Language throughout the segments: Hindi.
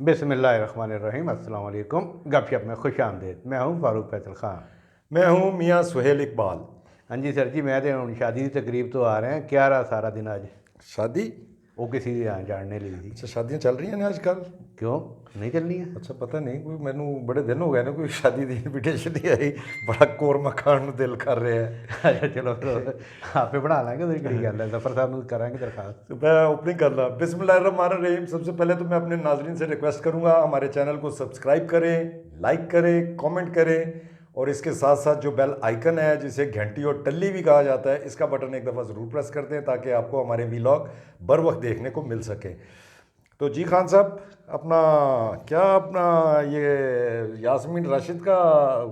बिस्मिल्लाहिर्रहमानिर्रहीम, अस्सलाम वालेकुम। गपशप में खुश आमदेद। मैं हूँ फारूक फैसल खान। मैं हूँ मियाँ सुहेल इकबाल। हाँ जी सर जी, मैं तो शादी की तकरीब तो आ रहे हैं। क्या रहा सारा दिन आज? शादी? वो किसी यहाँ जानने ली थी। अच्छा, शादियाँ चल रही हैं ना आजकल? क्यों नहीं चलनी है? अच्छा, पता नहीं, कोई मैनू बड़े दिन हो गए ना कोई शादी की इनविटेशन नहीं आई। बड़ा कोरमा खान नूं दिल कर रहा है। अच्छा चलो फिर आपे बना लेंगे। तो कड़ी गल है, जफर साहब को करांगे दरखास्त। तो मैं ओपनिंग कर रहा। बिस्मिल्लाहिर्रहमानिर्रहीम। सबसे पहले तो मैं अपने नाजरीन से रिक्वेस्ट करूंगा, हमारे चैनल को सब्सक्राइब करें, लाइक करें, कमेंट करें, और इसके साथ साथ जो बेल आइकन है जिसे घंटी और टल्ली भी कहा जाता है, इसका बटन एक दफ़ा ज़रूर प्रेस कर दें ताकि आपको हमारे वीलॉग बर वक्त देखने को मिल सके। तो जी खान साहब, अपना क्या अपना ये यास्मीन राशिद का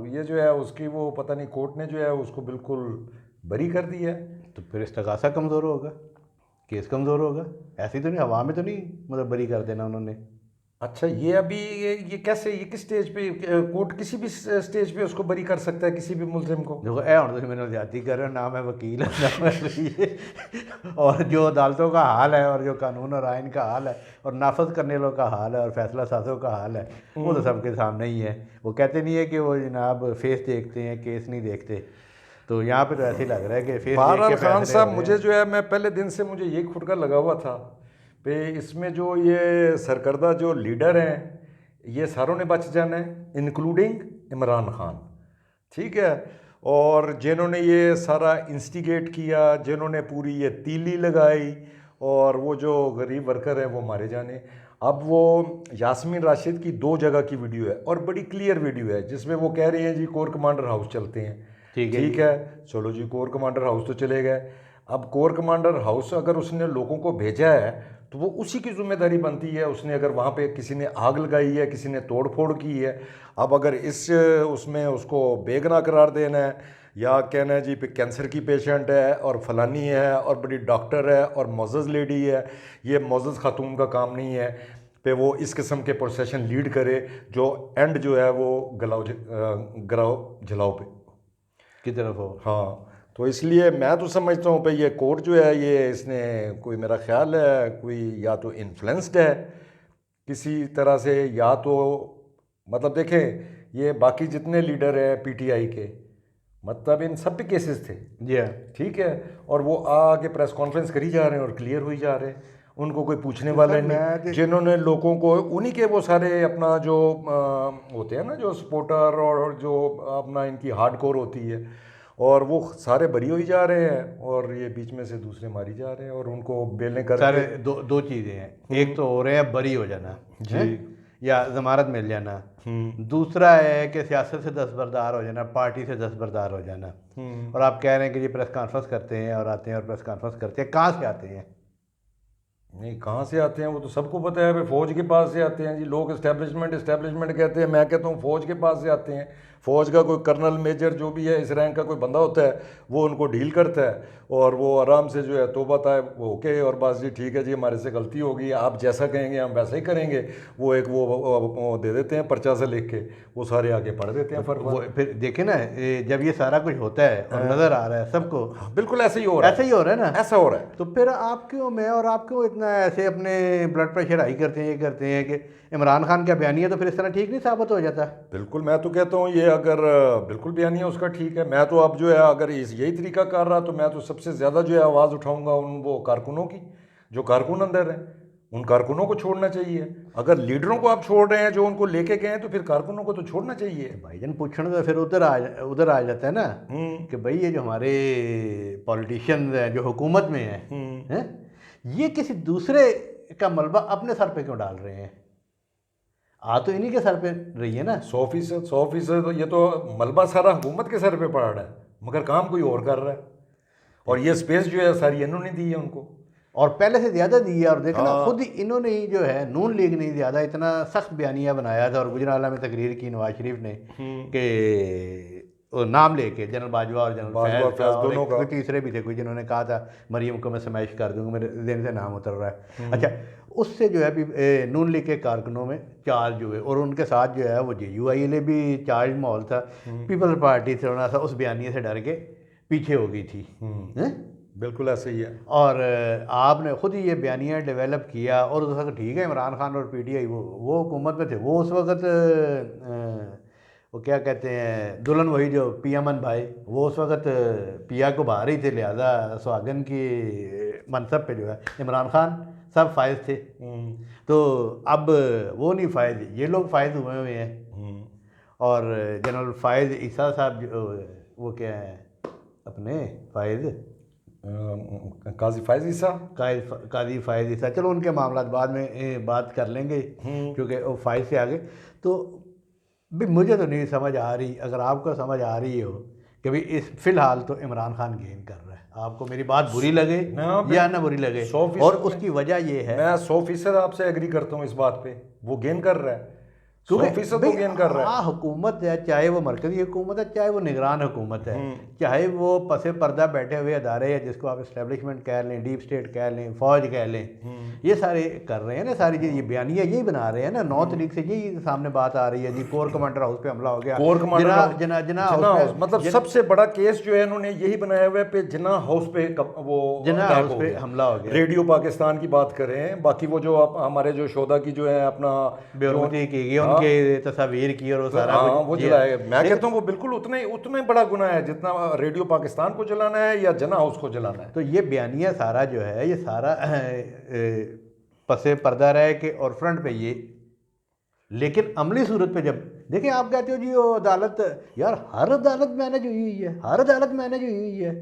ये जो है उसकी वो पता नहीं कोर्ट ने जो है उसको बिल्कुल बरी कर दी है। तो फिर इस्तगासा कमज़ोर होगा, केस कमज़ोर होगा। ऐसी तो नहीं, हवा में तो नहीं मतलब बरी कर देना उन्होंने। अच्छा, ये अभी ये कैसे, ये किस स्टेज पे कोर्ट किसी भी स्टेज पे उसको बरी कर सकता है किसी भी मुलजिम को? देखो ए हूँ तुम मैंने ज्यादा कर रहे हो ना, मैं वकील है ना मैं ये। और जो अदालतों का हाल है और जो कानून और आइन का हाल है और नाफज करने वालों का हाल है और फैसला साजों का हाल है, वो तो सबके सामने ही है। वो कहते नहीं है कि वो जनाब फेस देखते हैं, केस नहीं देखते। तो यहाँ पे तो ऐसे ही लग रहा है कि फेस देख बहरहाल के खान फैसले हो साहब, रहे मुझे हैं। जो है मैं पहले दिन से मुझे ये खुटका लगा हुआ था पे इसमें जो ये सरकर्दा जो लीडर हैं ये सारों ने बच जाना है, इंक्लूडिंग इमरान खान। ठीक है। और जिन्होंने ये सारा इंस्टिगेट किया, जिन्होंने पूरी ये तीली लगाई, और वो जो गरीब वर्कर हैं वो मारे जाने। अब वो यास्मीन राशिद की 2 जगह की वीडियो है और बड़ी क्लियर वीडियो है जिसमें वो कह रही हैं जी कोर कमांडर हाउस चलते हैं। ठीक है जी। ठीक है, चलो जी कोर कमांडर हाउस तो चले गए। अब कोर कमांडर हाउस अगर उसने लोगों को भेजा है तो वो उसी की जिम्मेदारी बनती है। उसने अगर वहाँ पे किसी ने आग लगाई है, किसी ने तोड़ फोड़ की है, अब अगर इस उसमें उसको बेगुनाह करार देना है या कहना है जी पे कैंसर की पेशेंट है और फलानी है और बड़ी डॉक्टर है और मोअज़्ज़ज़ लेडी है, ये मोअज़्ज़ज़ खातून का काम नहीं है पे वो इस किस्म के प्रोसेशन लीड करे जो एंड जो है वो गलाओ जलाओ पे की तरफ हो। हाँ। तो इसलिए मैं तो समझता हूँ भाई ये कोर्ट जो है ये इसने कोई, मेरा ख्याल है कोई या तो इन्फ्लुएंस्ड है किसी तरह से, या तो मतलब देखें ये बाकी जितने लीडर हैं पीटीआई के, मतलब इन सब पे केसेस थे। जी हाँ। ठीक है। और वो आके प्रेस कॉन्फ्रेंस करी जा रहे हैं और क्लियर हुई जा रहे हैं, उनको कोई पूछने तो वाले सर नहीं। मैं तो जिन्होंने लोगों को उन्हीं के वो सारे अपना जो होते हैं ना जो सपोर्टर और जो अपना इनकी हार्डकोर होती है, और वो सारे बरी हो ही जा रहे हैं और ये बीच में से दूसरे मारी जा रहे हैं और उनको बेलें सर करके। दो दो चीज़ें हैं। एक तो हो रहे हैं बरी हो जाना है जी। या ज़मानत मिल जाना। हम्म। दूसरा है कि सियासत से दस्तबरदार हो जाना, पार्टी से दस्तबरदार हो जाना। और आप कह रहे हैं कि जी प्रेस कॉन्फ्रेंस करते हैं और आते हैं और प्रेस कॉन्फ्रेंस करते हैं, कहाँ से आते हैं? नहीं, कहाँ से आते हैं वो तो सबको पता है भाई, फौज के पास से आते हैं जी। लोग इस्टेब्लिशमेंट इस्टेब्लिशमेंट कहते हैं, मैं कहता हूँ फौज के पास से आते हैं। फौज का कोई कर्नल मेजर जो भी है इस रैंक का कोई बंदा होता है वो उनको डील करता है और वो आराम से जो है तोबा ताए वो ओके और बस जी ठीक है जी हमारे से गलती होगी, आप जैसा कहेंगे हम वैसा ही करेंगे। वो एक वो दे देते हैं पर्चा से लिख के, वो सारे आगे पढ़ देते हैं तो वो फर्क। फिर देखे ना, जब ये सारा कुछ होता है और नज़र आ रहा है सबको, हाँ, बिल्कुल ऐसे ही हो रहा ऐसा ही हो रहा है ना। है, ऐसा हो रहा है। तो फिर आप क्यों, मैं और आप क्यों इतना ऐसे अपने ब्लड प्रेशर हाई करते हैं, ये करते हैं कि इमरान खान का बयानिया तो फिर इस तरह ठीक नहीं साबित हो जाता? बिल्कुल, मैं तो कहता हूँ ये अगर बिल्कुल बयानिया उसका ठीक है। मैं तो अब जो है अगर इस यही तरीका कर रहा तो मैं तो सबसे ज़्यादा जो है आवाज़ उठाऊंगा उन वो कारकुनों की जो कारकुन अंदर हैं। उन कारकुनों को छोड़ना चाहिए। अगर लीडरों को आप छोड़ रहे हैं जो उनको लेके गए हैं तो फिर कारकुनों को तो छोड़ना चाहिए। भाईजान पूछना तो फिर उधर आ जाता है ना हम्म। कि भाई ये जो हमारे पॉलिटिशियंस हैं जो हुकूमत में हैं, ये किसी दूसरे का मलबा अपने सर पे क्यों डाल रहे हैं? आ तो इन्हीं के सर पे रही है ना। 100%, 100%। तो ये तो मलबा सारा हुकूमत के सर पे पड़ रहा है मगर काम कोई और कर रहा है, और ये स्पेस जो है सारी इन्होंने दी है उनको। और पहले से ज़्यादा दी है। और देखना खुद ही हाँ। इन्होंने ही जो है, नून लीग ने ज़्यादा इतना सख्त बयानिया बनाया था और गुजराला में तकरीर की नवाज शरीफ ने कि वो नाम लेके जनरल बाजवा और जनरल बाजवा फैज़ का, फैज और दोनों एक का। कोई तीसरे भी थे कोई जिन्होंने कहा था मरीम को मैं स्मैश कर दूंगा, मेरे दिन से नाम उतर रहा है। अच्छा, उससे जो है नून लीग के कारकुनों में चार्ज हुए और उनके साथ जो है वो JUIL भी चार्ज माहौल था। पीपल्स पार्टी से थोड़ा सा उस बयानिए से डर के पीछे हो गई थी। हैं? बिल्कुल ऐसे ही है। और आपने खुद ही ये बयानिया डेवलप किया, और उस वक्त ठीक है इमरान खान और पीटीआई वो हुकूमत में थे, वो उस वक्त वो क्या कहते हैं दुल्हन, वही जो पियामन भाई, वो उस वक्त पिया को बाहर ही थे, लिहाजा सुहागन की मनसब पे जो है इमरान खान सब फायज थे। तो अब वो नहीं फायज, ये लोग फायज हुए हैं। और जनरल फायज ईसा साहब वो क्या है अपने फायज काजी फायज ईसा, काजी फायज ईसा, चलो उनके मामला बाद में बात कर लेंगे क्योंकि वो फायज से आगे। तो भी मुझे तो नहीं समझ आ रही, अगर आपको समझ आ रही हो कि भाई इस फिलहाल तो इमरान खान गेन कर रहा है, आपको मेरी बात बुरी लगे या ना बुरी लगे, और उसकी वजह ये है, मैं 100% आपसे एग्री करता हूँ इस बात पे, वो गेन कर रहा है, 100% तो गेन कर रहा है। हुकूमत है, चाहे वो मरकजी हुकूमत है, चाहे वो निगरान हुकूमत है, चाहे वो पसे पर्दा बैठे हुए अदारे हैं जिसको आप इस्टेब्लिशमेंट कह लें, डीप स्टेट कह लें, फौज कह लें, ये सारे कर रहे हैं ना, सारी चीज़ ये बयानिया यही बना रहे हैं ना। 9 तारीख से यही सामने बात आ रही है जी, कोर कमांडर हाउस पे हमला हो गया, कोर कमांडर जिना हाउस, मतलब सबसे बड़ा केस जो है इन्होंने यही बनाया हुआ है पे जिना हाउस पे वो जिना हाउस पे हमला हो गया। रेडियो पाकिस्तान की बात करें, बाकी वो जो हमारे जो शोधा की जो है अपना बेरुमती की गई, उनके तस्वीर की और वो सारा कुछ वो जलाया। मैं कहता हूँ वो बिल्कुल उतना ही बड़ा गुनाह है जितना रेडियो पाकिस्तान को जलाना है या जना हाउस को जलाना है। तो ये बयानिया सारा जो है ये सारा पसे पर्दा रह के और फ्रंट पे ये, लेकिन अमली सूरत पे जब देखिए आप कहते हो जी वो अदालत, यार हर अदालत मैनेज हुई हुई है, हर अदालत मैनेज हुई हुई है,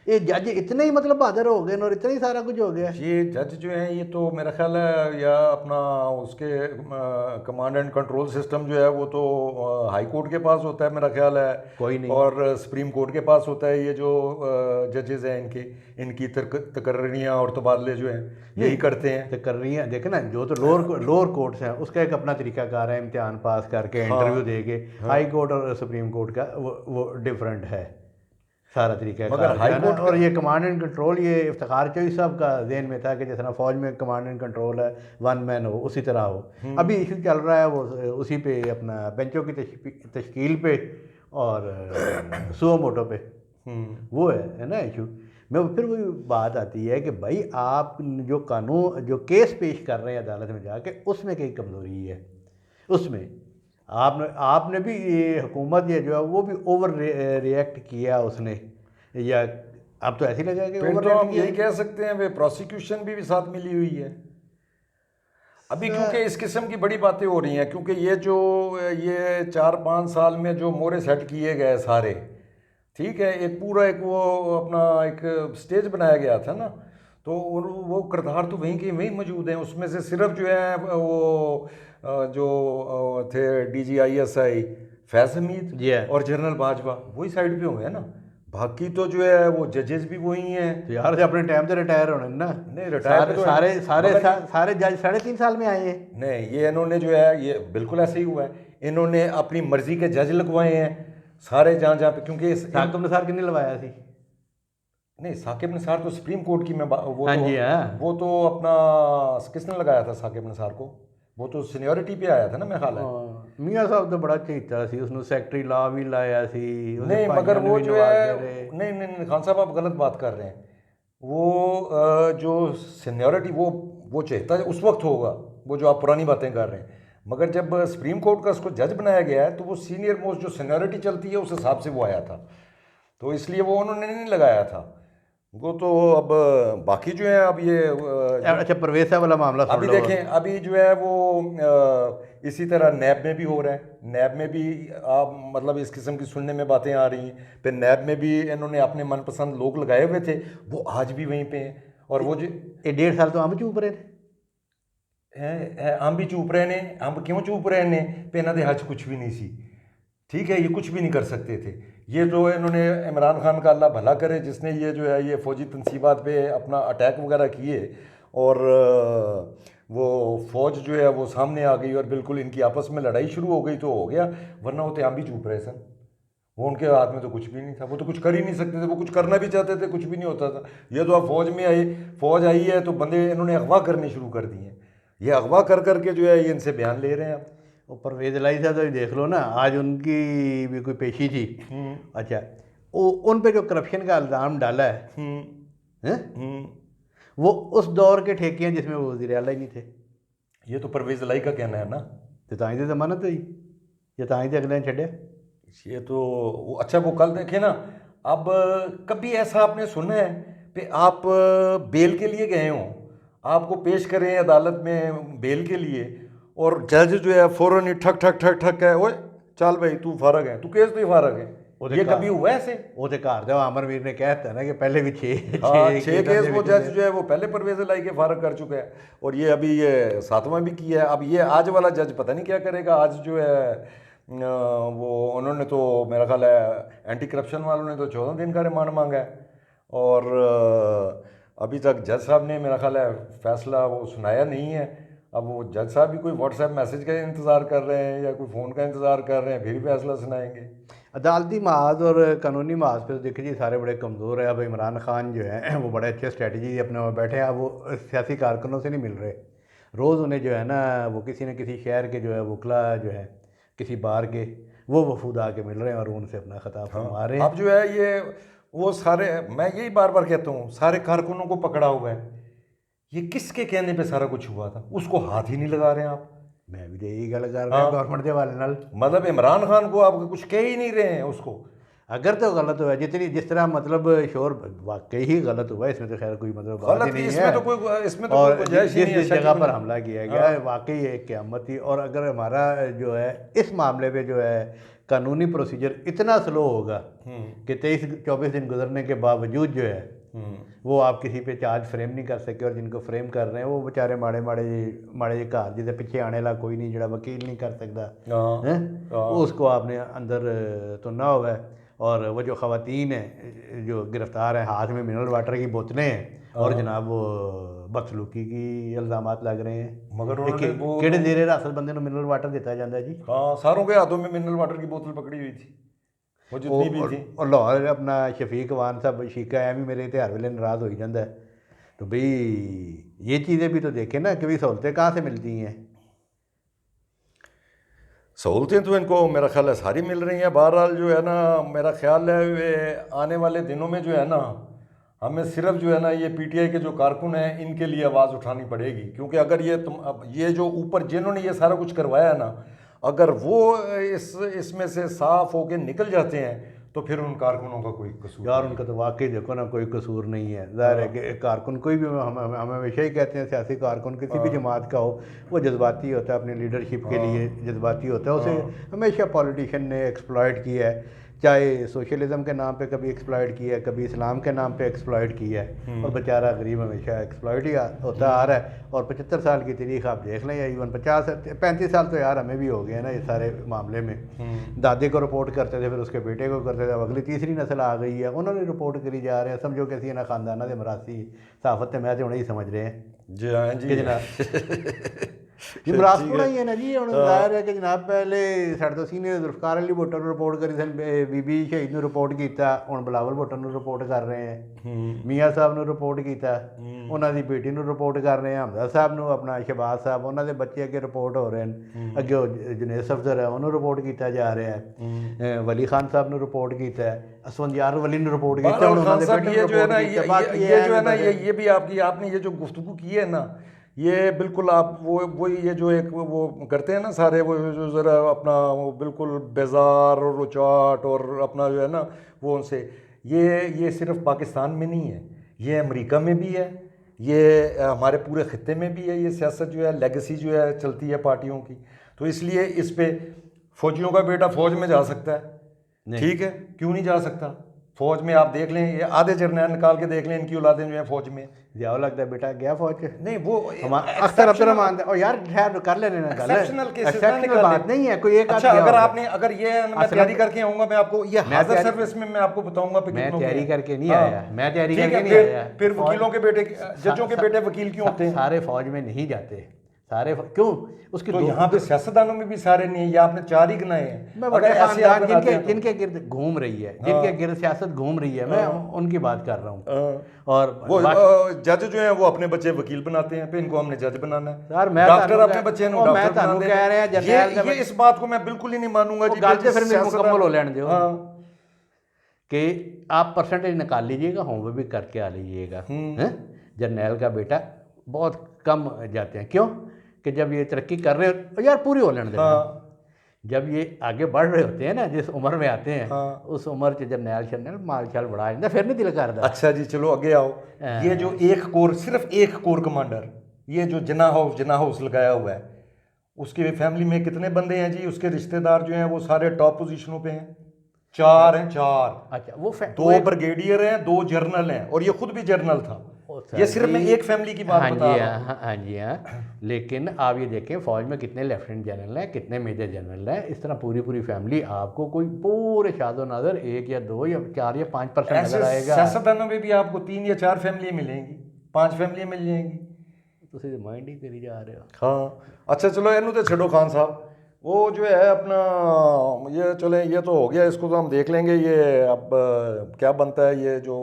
ये जज इतने ही मतलब बहादुर हो गए और इतना ही सारा कुछ हो गया। ये जज जो है ये तो मेरा ख्याल है या अपना उसके कमांड एंड कंट्रोल सिस्टम जो है वो तो हाई कोर्ट के पास होता है मेरा ख्याल है, कोई नहीं, और सुप्रीम कोर्ट के पास होता है। ये जो जजेस हैं इनकी तकर्रियाँ और तबादले जो हैं यही करते हैं। तकर्रियाँ देखे ना, जो तो लोअर कोर्ट्स हैं उसका एक अपना तरीकाकार है, इम्तिहान पास करके इंटरव्यू दे के। हाई कोर्ट और सुप्रीम कोर्ट का वो डिफरेंट है सारा तरीका, मगर हाई कोर्ट और ये कमांड एंड कंट्रोल ये इफ्तिखार चौधरी साहब का ज़हन में था कि जिस तरह फौज में कमांड एंड कंट्रोल है, वन मैन हो, उसी तरह हो। अभी इशू चल रहा है वो उसी पे अपना बेंचों की तश्कील पे और सुओ मोटो पे वो है ना इशू में। फिर वही बात आती है कि भाई आप जो कानून जो केस पेश कर रहे हैं अदालत में जाके, उसमें कई कमज़ोरी है, उसमें आपने भी ये हुकूमत ये जो है वो भी ओवर रिएक्ट किया उसने, या अब तो ऐसे लगा कि फिर तो हम यही कह सकते हैं वे प्रोसिक्यूशन भी साथ मिली हुई है अभी, क्योंकि इस किस्म की बड़ी बातें हो रही हैं। क्योंकि ये 4-5 साल में जो मोरे सेट किए गए सारे, ठीक है, एक पूरा एक वो अपना एक स्टेज बनाया गया था ना, तो वो किरदार तो वहीं के वहीं मौजूद हैं। उसमें से सिर्फ जो है वो जो थे DGISI फैज़ हमीद और जनरल बाजवा वही साइड पे हुए हैं ना, बाकी तो जो है वो जजेस भी वही हैं। तो यार से अपने टाइम से रिटायर होने ना, नहीं रिटायर तो सारे जज 3.5 साल में आए हैं। नहीं, ये इन्होंने जो है ये बिल्कुल ऐसे ही हुआ है, इन्होंने अपनी मर्जी के जज लगवाए हैं सारे जहाँ पे। क्योंकि साकिब निसार किसने लगवाया थी? नहीं, साकिब निसार तो सुप्रीम कोर्ट की मैं वो तो अपना किसने लगाया था साकिब निसार को? वो तो सीनियरिटी पे आया था ना मेरा ख्याल है। मियाँ साहब तो बड़ा चीता सी, उसने सेक्रेटरी लॉ भी लाया सी। नहीं मगर वो जो है नहीं खान साहब आप गलत बात कर रहे हैं। वो जो सीनियरिटी वो चाहता है उस वक्त होगा, वो जो आप पुरानी बातें कर रहे हैं। मगर जब सुप्रीम कोर्ट का उसको जज बनाया गया है तो वो सीनियर मोस्ट जो सीनियरिटी चलती है उस हिसाब से वो आया था, तो इसलिए वो उन्होंने नहीं लगाया था वो। तो अब बाकी जो है अब ये अच्छा परवेज साहब वाला मामला अभी देखें, अभी जो है वो इसी तरह नैब में भी हो रहा है। नैब में भी आप मतलब इस किस्म की सुनने में बातें आ रही हैं। फिर नैब में भी इन्होंने अपने मनपसंद लोग लगाए हुए थे, वो आज भी वहीं पे हैं। और वो जो 1.5 साल तो हम चुप रहे हम भी चुप रहे ने, हम क्यों चुप रहे ने पे इन्होंने हज कुछ भी नहीं सी, ठीक है, ये कुछ भी नहीं कर सकते थे। ये जो इन्होंने इमरान खान का अल्लाह भला करे जिसने ये जो है ये फ़ौजी तनसीबात पे अपना अटैक वगैरह किए और वो फ़ौज जो है वो सामने आ गई और बिल्कुल इनकी आपस में लड़ाई शुरू हो गई तो हो गया, वरना वो हम भी चुप रहे सन। वो उनके हाथ में तो कुछ भी नहीं था, वो तो कुछ कर ही नहीं सकते थे, वो कुछ करना भी चाहते थे कुछ भी नहीं होता था। ये तो अब फ़ौज में आई, फ़ौज आई है तो बंदे इन्होंने अगवा करने शुरू कर दिए हैं। ये अगवा कर करके जो है ये इनसे बयान ले रहे हैं। वो परवेज लाई साहब तो देख लो ना, आज उनकी भी कोई पेशी थी। अच्छा, वो उन पे जो करप्शन का इल्ज़ाम डाला है हैं? वो उस दौर के ठेके हैं जिसमें वो वज़ीर आला ही नहीं थे। ये तो परवेज़ इलाही का कहना है ना। तो ताई की जमानत हुई या ताई अगले ने छड्या। ये तो अच्छा वो कल देखे ना। अब कभी ऐसा आपने सुना है कि आप बेल के लिए गए हो, आपको पेश करें अदालत में बेल के लिए, और जज जो है फ़ौरन ही ठक ठक ठक ठक है, ओए चल भाई तू फारग है, तू केस तो ही फारग है। ये कभी हुआ ऐसे? वो तो घर दो अमरवीर ने कहता है ना कि पहले भी छः केस वो जज जो है वो पहले परवेज़ इलाही के फारग कर चुका है, और ये अभी ये 7वां भी किया है। अब ये आज वाला जज पता नहीं क्या करेगा। आज जो है वो उन्होंने तो मेरा ख्याल है एंटी करप्शन वालों ने तो 14 दिन का रिमांड मांगा है, और अभी तक जज साहब ने मेरा ख्याल है फैसला वो सुनाया नहीं है। अब वो जज साहब भी कोई व्हाट्सएप मैसेज का इंतज़ार कर रहे हैं या कोई फ़ोन का इंतज़ार कर रहे हैं, फिर फैसला सुनाएंगे। अदालती महाज और कानूनी महाज पे तो देखिए जी सारे बड़े कमज़ोर है। अब इमरान खान जो है वो बड़े अच्छे स्ट्रेटजी अपने में बैठे हैं। अब वो सियासी कारकुनों से नहीं मिल रहे। रोज़ उन्हें जो है ना वो किसी न किसी शहर के जो है वकला जो है किसी बार के वो वफूद आके मिल रहे हैं और उनसे अपना खिताब फरमा रहे हैं। अब जो है ये वो सारे, मैं यही बार बार कहता हूँ, सारे कारकुनों को पकड़ा हुआ है। ये किसके कहने पे सारा कुछ हुआ था? उसको हाथ ही नहीं लगा रहे हैं आप। मैं भी यही गल कर रहा हूँ गवर्नमेंट के हवाले नाल। मतलब इमरान खान को आप कुछ कह ही नहीं रहे हैं उसको। अगर तो गलत हुआ जिस तरह मतलब शोर वाकई ही गलत हुआ, इसमें तो खैर कोई मतलब बात ही नहीं है। इसमें तो कोई गुंजाइश ही नहीं है। जिस जगह पर हमला किया गया है वाकई एक क़यामत थी। और अगर हमारा जो है इस मामले पे जो है कानूनी प्रोसीजर इतना स्लो होगा कि 23-24 दिन गुजरने के बावजूद जो है वो आप किसी पे चार्ज फ्रेम नहीं कर सके, और जिनको फ्रेम कर रहे हैं वो बेचारे माड़े माड़े घर जिसे पिछे आने वाला कोई नहीं, जड़ा वकील नहीं कर सकता है, उसको आपने अंदर तो ना हुआ है। और वो जो ख़वातीन हैं जो गिरफ़्तार हैं, हाथ में मिनरल वाटर की बोतलें हैं और जनाब वो बदसलूकी की इल्ज़ामात लग रहे हैं। मगर किहड़े जेरे हिरासत बंदे को मिनरल वाटर दिता जाता है जी? हाँ, सारों के हाथों में मिनरल वाटर की बोतल पकड़ी हुई थी, वो जितनी भी थी। और लाहौर अपना शफीक वान साहब शीका एम ही मेरे त्यौहार वेले नाराज़ हो ही जाता है। तो भाई ये चीज़ें भी तो देखें ना कि भाई सहूलतें कहाँ से मिलती हैं। सहूलतें तो इनको मेरा ख्याल है सारी मिल रही हैं। बहरहाल जो है ना मेरा ख्याल है वे आने वाले दिनों में जो है ना हमें सिर्फ जो है ना ये पीटीआई के जो कारकुन हैं इनके लिए आवाज़ उठानी पड़ेगी। क्योंकि अगर ये जो ऊपर जिन्होंने ये सारा कुछ करवाया है ना, अगर वो इसमें से साफ होके निकल जाते हैं तो फिर उन कारकुनों का कोई कसूर यार उनका तो वाकई देखो ना कोई कसूर नहीं है। ज़ाहिर है कि कारकुन कोई भी हम हमेशा ही कहते हैं सियासी कारकुन किसी भी जमात का हो वो जज्बाती होता है, अपनी लीडरशिप के लिए जज्बाती होता है। उसे हमेशा पॉलिटिशियन ने एक्सप्लॉइट किया है, चाहे सोशलिज्म के नाम पे कभी एक्सप्लॉइट किया है, कभी इस्लाम के नाम पे एक्सप्लॉइट किया है, और बेचारा गरीब हमेशा एक्सप्लॉइट ही होता आ रहा है। और 75 साल की तारीख आप देख लें या इवन 35 साल तो यार हमें भी हो गए ना ये सारे मामले में। दादे को रिपोर्ट करते थे, फिर उसके बेटे को करते थे, अब अगली तीसरी नस्ल आ गई है, उन्होंने रिपोर्ट करी जा रहे हैं। समझो कैसी ना खानदाना के मरासी साफत मैं तो ही समझ रहे हैं जी। हाँ जी जनाब मरासपुरा ही है ना जी। हम जाहिर है कि जनाब पहले साढ़े तो सीनियर जुल्फकार अली भुट्टो रिपोर्ट करी सन, बीबी शहीद ने रिपोर्ट किया, हुण बिलावल भुट्टो ने रिपोर्ट कर रहे हैं, मियाँ साहब ने रिपोर्ट किया, उन्होंने बेटी ने रिपोर्ट कर रहे हैं, हमजा साहब ने अपना शहबाज साहब उन्होंने बच्चे अगे रिपोर्ट हो रहे हैं, अगे जुनेद सफदर है उन्होंने रिपोर्ट किया जा रहा है, वली खान साहब ने रिपोर्ट किया है, असफंदियार वली ने रिपोर्ट किया। ये भी आपने ये जो गुफ्तगू की है ना, ये बिल्कुल आप वो ये जो एक वो करते हैं ना सारे वो जो ज़रा अपना वो बिल्कुल बेजार और उचाट और अपना जो है ना वो उनसे ये सिर्फ पाकिस्तान में नहीं है, ये अमेरिका में भी है, ये हमारे पूरे ख़ित्ते में भी है। ये सियासत जो है लेगेसी जो है चलती है पार्टियों की। तो इसलिए इस पे फ़ौजियों का बेटा फ़ौज में जा सकता है, ठीक है, क्यों नहीं जा सकता? फौज में आप देख लें, ये आधे जर्नैल निकाल के देख लें, इनकी औलादें जो है फौज में। जाओ लगता है बेटा गया फौज के नहीं वो अक्सर अब्दुर्रहमान और यार खैर कर लेने ना गल एक्सेप्शनल बात नहीं है कोई एक। अच्छा अगर ये मैं तैयारी करके आऊंगा, मैं आपको ये हाजिर सर्विस में मैं आपको बताऊंगा। मैं तैयारी करके नहीं आया, मैं तैयारी करके नहीं आया। फिर वकीलों के बेटे जजों के बेटे वकील क्यों होते हैं? सारे फौज में नहीं जाते, सारे क्यों? उसकी तो यहाँ पे सियासतदानों में भी सारे नहीं है, ये आपने 4 ही गिनाए हैं। मैं बड़े खानदान जिनके गिर्द घूम रही है, जिनके गिर्द सियासत घूम रही है, मैं उनकी बात कर रहा हूँ। और वो जज जो है वो अपने बच्चे वकील बनाते हैं, फिर इनको हमने जज बनाना है। यार मैं डॉक्टर अपने बच्चे को डॉक्टर बनाते कह रहे हैं ये इस बात को मैं बिल्कुल ही नहीं मानूंगा जी। फिर मुकम्मल हो लेने दो। कि आप परसेंटेज निकाल लीजिएगा, होमवर्क भी करके आ लीजिएगा। हैं, जर्नैल का बेटा बहुत कम जाते हैं। क्यों? कि जब ये तरक्की कर रहे हो यार, पूरी हो लेने देना। हाँ जब ये आगे बढ़ रहे होते हैं ना, जिस उम्र में आते हैं, हाँ। उस उम्र च जर्नैल शर्नैल माल शाल बढ़ा जाता, फिर नहीं दिल करता। अच्छा जी, चलो आगे आओ। ये जो एक कोर, सिर्फ एक कोर कमांडर, ये जो जना हाउस लगाया हुआ है, उसकी फैमिली में कितने बंदे हैं जी? उसके रिश्तेदार जो हैं वो सारे टॉप पोजीशनों पे हैं। 4 हैं, 4। अच्छा, वो 2 ब्रिगेडियर हैं, 2 जनरल हैं, और ये खुद भी जनरल था। ये सिर्फ मैं एक फैमिली की बात बता रहा हूँ। हाँ जी हाँ। लेकिन आप ये देखें, फौज में कितने लेफ्टिनेंट जनरल हैं, कितने मेजर जनरल हैं, इस तरह पूरी पूरी फैमिली आपको कोई पूरे शादो नज़र 1 या 2 या 4 या 5% नजर आएगा। सियासतदानों में भी आपको 3 या 4 फैमिली मिलेंगी, 5 फैमिली मिल जाएंगी। ਤੁਸੀਂ माइंड ही करी जा रहे हो। हाँ अच्छा, चलो इनू तो छोड़ो खान साहब, वो जो है अपना ये चले, ये तो हो गया, इसको तो हम देख लेंगे। ये अब क्या बनता है, ये जो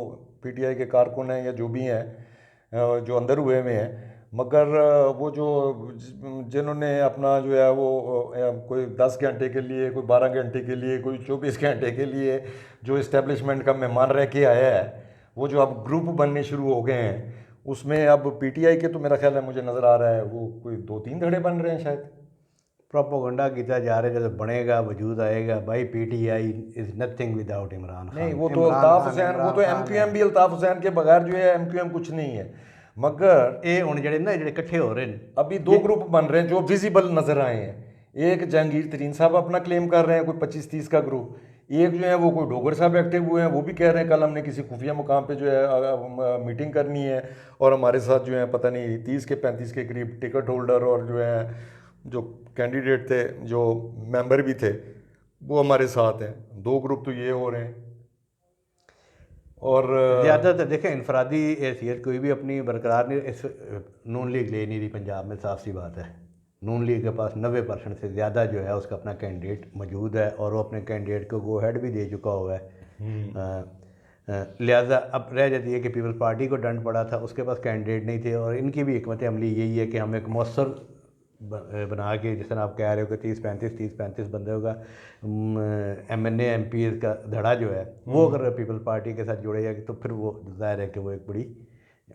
पीटीआई के कारकुन हैं या जो भी हैं जो अंदर हुए हुए हैं, मगर वो जो जिन्होंने अपना जो है वो कोई 10 घंटे के लिए, कोई 12 घंटे के लिए, कोई 24 घंटे के लिए जो इस्टेब्लिशमेंट का मेहमान रह के आया है, वो जो अब ग्रुप बनने शुरू हो गए हैं, उसमें अब पीटीआई के तो मेरा ख्याल है, मुझे नज़र आ रहा है वो कोई 2-3 धड़े बन रहे हैं शायद। प्रोपोगंडा किया जा रहा है, जब बनेगा वजूद आएगा भाई, PTI is nothing without Imran Khan. नहीं, वो तो अल्ताफ हुसैन, वो तो एमक्यूएम भी अल्ताफ हुसैन के बगैर जो है एमक्यूएम कुछ नहीं है। मगर ये हुण जेडे ना जेडे इकट्ठे हो रहे हैं, अभी 2 ग्रुप बन रहे हैं जो विजिबल नजर आए हैं। एक जहांगीर तरीन साहब अपना क्लेम कर रहे हैं, कोई 25-30 का ग्रुप। एक जो है वो कोई डोगर साहब एक्टिव हुए हैं, वो भी कह रहे हैं कल हमने किसी खुफिया मुकाम पे जो है मीटिंग करनी है, और हमारे साथ जो है पता नहीं 30 के 35 के करीब टिकट होल्डर और जो है जो कैंडिडेट थे, जो मेंबर भी थे, वो हमारे साथ हैं। 2 ग्रुप तो ये हो रहे हैं। और ज़्यादातर देखें इनफरादी हैसियत कोई भी अपनी बरकरार नहीं, इस नून लीग ले नहीं रही पंजाब में, साफ सी बात है। नून लीग के पास 90% से ज़्यादा जो है उसका अपना कैंडिडेट मौजूद है, और वो अपने कैंडिडेट को गो हेड भी दे चुका हुआ है। लिहाजा अब रह जाती है कि पीपल्स पार्टी को डंड पड़ा था, उसके पास कैंडिडेट नहीं थे, और इनकी भी हिकमत अमली यही है कि हम एक मौसर बना के, जिस तरह आप कह रहे हो कि 30-35 बंदे होगा MNA MP का धड़ा जो है, वो अगर पीपल्स पार्टी के साथ जुड़े जाए तो फिर वो जाहिर है कि वो एक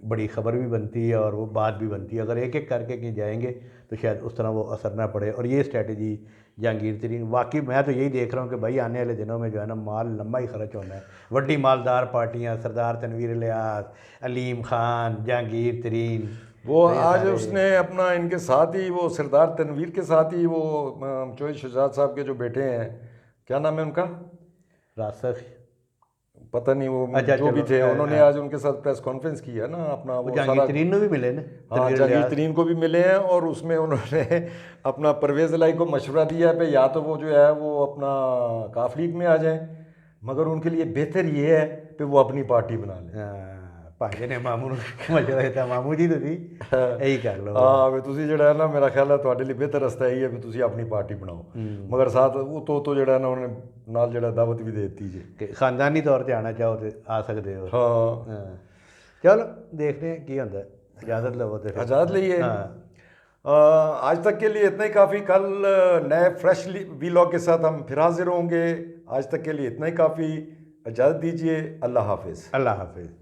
बड़ी ख़बर भी बनती है और वो बात भी बनती है। अगर एक एक करके कहीं जाएंगे तो शायद उस तरह वो असर ना पड़े। और ये स्ट्रेटजी जहांगीर तरीन, वाकई मैं तो यही देख रहा हूँ कि भाई आने वाले दिनों में जो है ना माल लंबा ही खर्च होना है। वड्डी मालदार पार्टियाँ, सरदार तनवीर इलियास, अलीम खान, जहांगीर तरीन, वो आज उसने अपना इनके साथ ही, वो सरदार तनवीर के साथ ही, वो चौधरी शहजाद साहब के जो बेटे हैं, क्या नाम है उनका, रासख, पता नहीं वो अच्छा, जो भी थे, उन्होंने आज उनके साथ प्रेस कॉन्फ्रेंस की है ना अपना, वो जहांगीर तरीन भी मिले ना। हाँ, जहांगीर तरीन को भी मिले हैं, और उसमें उन्होंने अपना परवेज़ इलाही को मशवरा दिया है या तो वो जो है वो अपना काफ लीग में आ जाएं, मगर उनके लिए बेहतर ये है कि वो अपनी पार्टी बना लें। भाई ने मामू मशवरा दिता, मामू जी तुसी यही कर लो। हाँ भी तुसी ਜਿਹੜਾ ना, मेरा ख्याल है ਤੁਹਾਡੇ ਲਈ ਬਿਹਤਰ ਰਸਤਾ ਇਹ ਹੈ ਵੀ ਤੁਸੀਂ ਆਪਣੀ ਪਾਰਟੀ ਬਣਾਓ। मगर साथ वो तो ਜਿਹੜਾ ना उन्होंने ਨਾਲ ਜਿਹੜਾ ਦਾਵਤ ਵੀ ਦੇ ਦਿੱਤੀ ਜੀ कि खानदानी तौर पर आना चाहो तो आ सकते हो। हाँ चलो देखते हैं की होता है, इजाज़त लो तो इजाज़त लिए। आज तक के लिए इतना ही काफ़ी। कल नए फ्रेश वीलॉग के साथ हम फिर हाजिर होंगे। आज तक के लिए इतना ही काफ़ी। इजाज़त दीजिए। अल्लाह हाफिज़। अल्लाह हाफिज़।